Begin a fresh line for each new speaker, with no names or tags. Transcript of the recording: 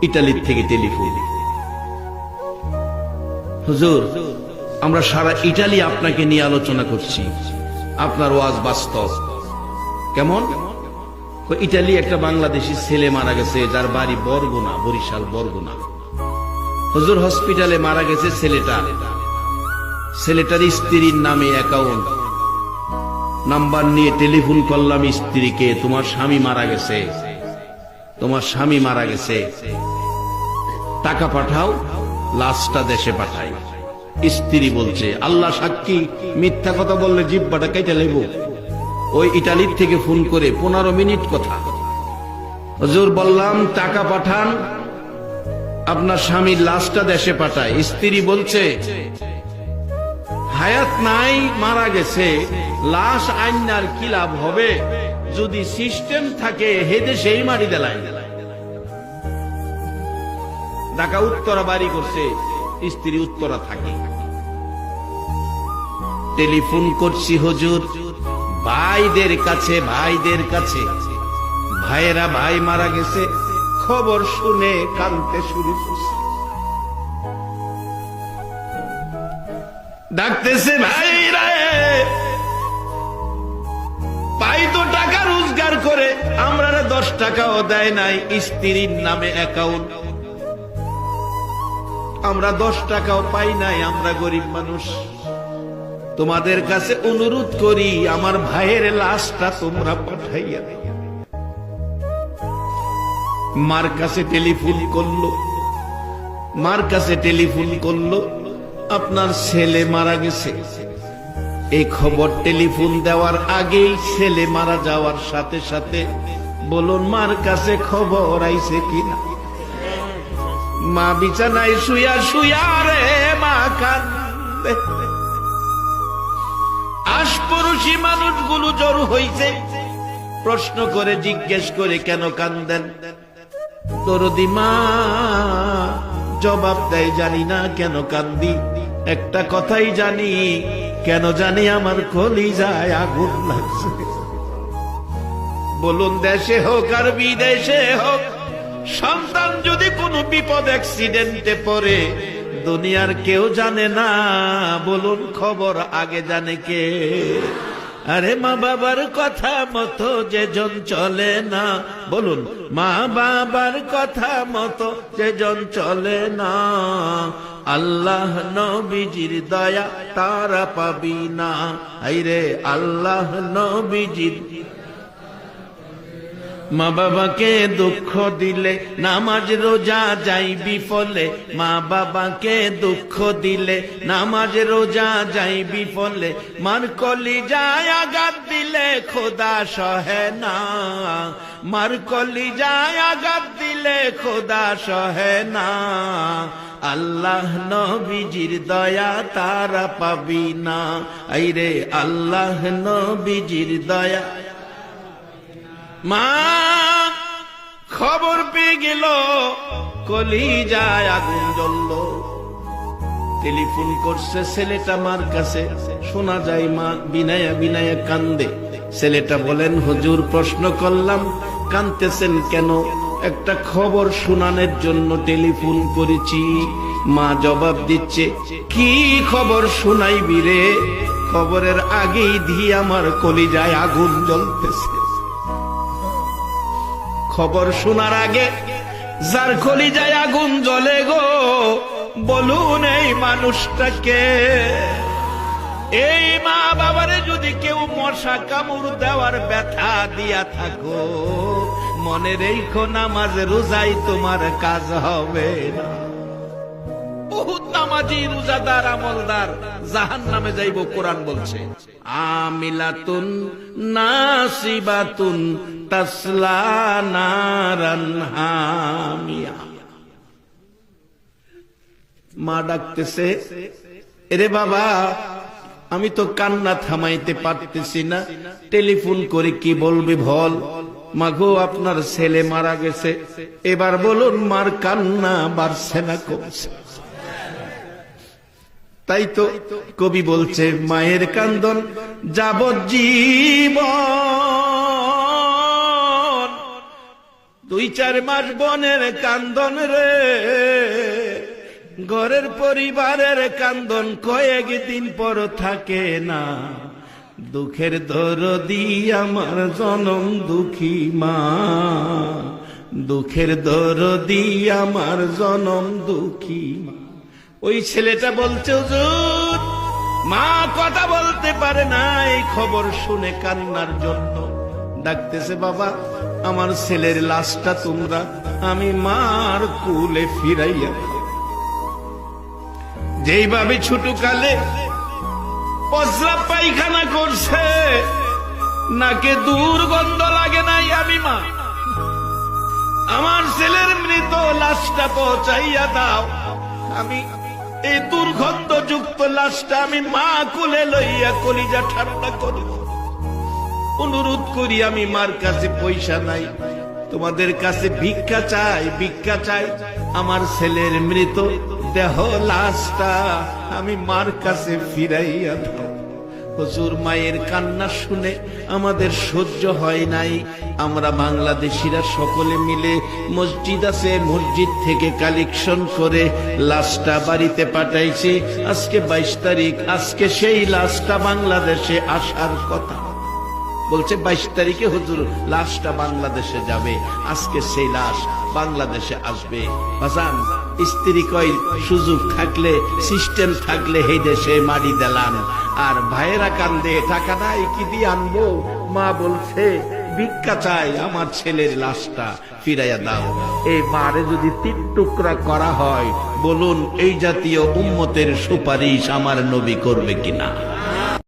ইটালির থেকে টেলিফোন। হুজুর, আমরা সারা ইটালি আপনাকে নিয়ে আলোচনা করছি, আপনার ওয়াজ বাস্তব। কেমন? ইটালি একটা বাংলাদেশি ছেলে মারা গেছে, যার বাড়ি বরগুনা, বরিশাল বরগুনা। হুজুর, হসপিটালে মারা গেছে ছেলেটার স্ত্রীর নামে অ্যাকাউন্ট নাম্বার নিয়ে টেলিফোন করলাম স্ত্রীকে, তোমার স্বামী মারা গেছে, টাকা পাঠাও, লাশটা দেশে পাঠাই। স্ত্রী বলছে, আল্লাহ সাক্ষী, মিথ্যা কথা বললে জিহ্বাটা কেটে নেব। ওই ইটালির থেকে ফোন করে 15 মিনিট কথা। হুজুর বললাম, টাকা পাঠান, আপনার স্বামীর লাশটা দেশে পাঠায়। স্ত্রী বলছে, হায়াত নাই, মারা গেছে, লাশ আইনার কি লাভ হবে? যদি সিস্টেম থাকে হেদে সেই মারি দেলাই। ঢাকা উত্তরা বাড়ি করছে, স্ত্রী উত্তরা থাকে। টেলিফোন করছি হুজুর ভাইদের কাছে, ভাইয়েরা ভাই মারা গেছে, খবর শুনে কাঁদতে শুরু করছে। ডাকতেছে, ভাইরা পাই তো টাকা রোজগার করে, আমরা 10 টাকাও দেয় নাই, স্ত্রীর নামে অ্যাকাউন্ট, আমরা 10 টাকাও পাই নাই, আমরা গরিব মানুষ। তোমাদের কাছে অনুরোধ করি, আমার ভাইয়ের লাশটা তোমরা পাঠাইয়া। মার কাছে টেলিফোন করলো, আপনার ছেলে মারা গেছে। এই খবর টেলিফোন দেওয়ার আগেই ছেলে মারা যাওয়ার সাথে সাথে বলুন মার কাছে খবর আইছে কিনা। মা বিছানায় শুয়া রে মা কান্দে। আশপড়শি মানুষগুলো জড়ো হইছে, প্রশ্ন করে জিজ্ঞেস করে, কেন কান্দেন? দরদি মা জবাব দেয়, জানি না কেন কান্দি, একটা কথাই জানি, কেন জানি আমার কলিজায় আগুন লাগছে। বলুন, দেশে হোক আর বিদেশে হোক, সন্তান যদি কোনো বিপদ অ্যাক্সিডেন্টে পড়ে, দুনিয়ার কেউ জানে না, বলুন খবর আগে জানে কে? আরে মা বাবার কথা মতো যেজন চলে না, বলুন মা বাবার কথা মতো যেজন চলে না, আল্লাহ নবীজির দয়া তারা পাবি না। আইরে আল্লাহ নবীজির। মা বাবাকে দুঃখ দিলে নামাজ রোজা যাই বিফলে, মা বাবাকে দুঃখ দিলে নামাজ রোজা যাই বিফলে, মার কলিজায় আঘাত দিলে খোদা সহে না, মার কলিজায় আঘাত দিলে খোদা সহে না, আল্লাহ নবীজির দয়া তারা পাবি না। আইরে আল্লাহ নবীজির দয়া। মা খবর পেয়ে গেল, কলিজায় আগুন জ্বলল। টেলিফোন করছে ছেলেটা মার কাছে, শোনা যায় মা বিনায়া কান্দে। ছেলেটা বলেন, হুজুর প্রশ্ন করলাম, কাঁদতেছেন কেন? একটা খবর শোনানোর জন্য টেলিফোন করেছি। মা জবাব দিচ্ছে, কি খবর শোনাইবি রে? খবরের আগেই দিয়ে আমার কলিজায় আগুন জ্বলতেছে। খবর শোনার আগে যার কলিজায় আগুন জ্বলে গো, বলুন এই মানুষটাকে। এই মা বাবারে যদি কেউ মশা কামড় দেওয়ার ব্যথা দিয়া থাকো, মনে রেখো নামাজ রোজাই তোমার কাজ হবে না। বহুত নামাজি রোজাদার আমলদার জাহান্নামে যাইব, কোরআন বলছে। আমিলাতুন নাসিবাতুন তাসলা নারান হামিয়া। মা ডাকতেছে, এরে বাবা, আমি তো কান্না থামাইতে পারতেছি না, টেলিফোন করে কি বলবি বল। মাগো, আপনার ছেলে মারা গেছে, এবার বলুন মার কান্না বাড়ছে না কমছে? তাই তো কবি বলছে, মায়ের কান্দন যাবজ্জীবন, 2-4 মাস বনের কান্দন রে, ঘরের পরিবারের কান্দন কয়েকদিন পর থাকে না। দুঃখের দরদি আমার জনম দুঃখী মা, দুঃখের দরদি আমার জনম দুঃখী মা। ওই ছেলেটা বলছে, হুজুর মা কথা বলতে পারে না, এই খবর শুনে কান্নার জন্য ডাকতেছে, বাবা আমার ছেলের লাশটা তোমরা আমি মার কুলে ফিরাইয়া দাও। যেইভাবে ছোটকালে প্রস্রাব পায়খানা করছে, নাকে দুর্গন্ধ লাগে নাই, আমি মা আমার ছেলের মৃত লাশটা পৌঁছাইয়া দাও। আমি এই দুর্গন্ধযুক্ত লাশটা আমি মা কোলে লইয়া কলিজা ঠান্ডা করব। অনুরোধ করি, আমি মার কাছে পয়সা নাই, তোমাদের কাছে ভিক্ষা চাই, ভিক্ষা চাই। আমার ছেলের মৃত দেহ লাশটা আমি মার কাছে ফিরাইয়া দাও। হুজুর মায়ের কান্না শুনে আমাদের সহ্য হয় নাই। আমরা বাংলাদেশিরা সকলে মিলে মসজিদ আছে, মসজিদ থেকে কালেকশন করে লাশটা বাড়িতে পাঠাইছি। আজকে 22 তারিখ, আজকে সেই লাশটা বাংলাদেশে আসার কথা। বলছে 22 তারিখে হুজুর লাশটা বাংলাদেশে যাবে, আজকে সেই লাশ বাংলাদেশে আসবে। বাজান স্ত্রী কই, সুযোগ থাকলে সিস্টেম থাকলে এই দেশে মারি দিলাম। আর ভাইয়েরা কান্দে, টাকা নাই কি দিয়ে আনবো। মা বলছে ভিক্ষা চাই, আমার ছেলের লাশটা ফিরাইয়া দাও। এই মারে যদি 3 টুকরা করা হয়, বলুন এই জাতীয় উম্মতের সুপারিশ আমার নবী করবে কিনা?